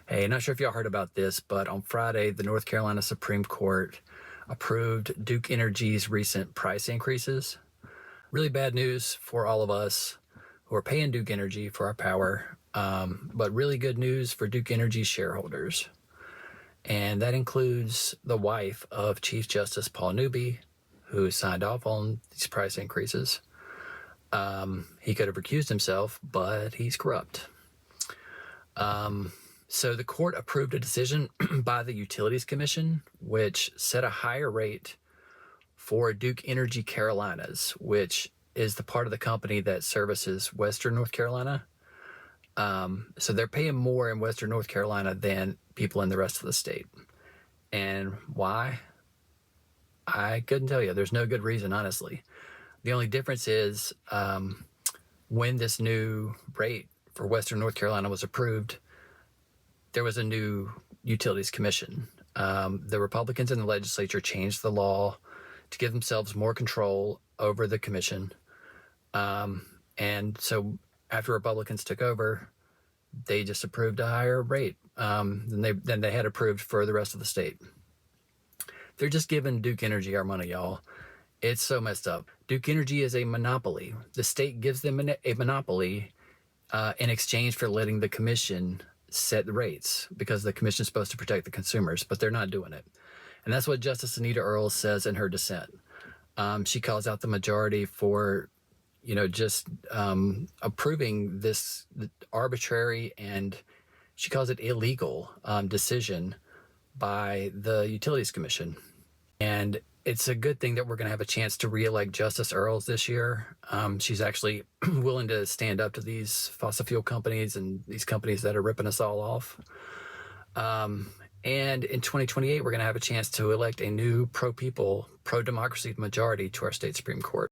Hey, not sure if y'all heard about this, but on Friday, the North Carolina Supreme Court approved Duke Energy's recent price increases. Really bad news for all of us who are paying Duke Energy for our power, but really good news for Duke Energy shareholders. And that includes the wife of Chief Justice Paul Newby, who signed off on these price increases. He could have recused himself, but he's corrupt. So the court approved a decision by the Utilities Commission, which set a higher rate for Duke Energy Carolinas, which is the part of the company that services Western North Carolina. So they're paying more in Western North Carolina than people in the rest of the state. And why? I couldn't tell you. There's no good reason, honestly. The only difference is when this new rate for Western North Carolina was approved, there was a new Utilities Commission. The Republicans in the legislature changed the law to give themselves more control over the commission. And so after Republicans took over, they just approved a higher rate than they had approved for the rest of the state. They're just giving Duke Energy our money, y'all. It's so messed up. Duke Energy is a monopoly. The state gives them a monopoly in exchange for letting the commission set the rates, because the commission is supposed to protect the consumers, but they're not doing it. And that's what Justice Anita Earls says in her dissent. She calls out the majority for, just approving this arbitrary, and she calls it illegal decision by the Utilities Commission. And it's a good thing that we're going to have a chance to reelect Justice Earls this year. She's actually willing to stand up to these fossil fuel companies and these companies that are ripping us all off. And in 2028, we're going to have a chance to elect a new pro-people, pro-democracy majority to our state Supreme Court.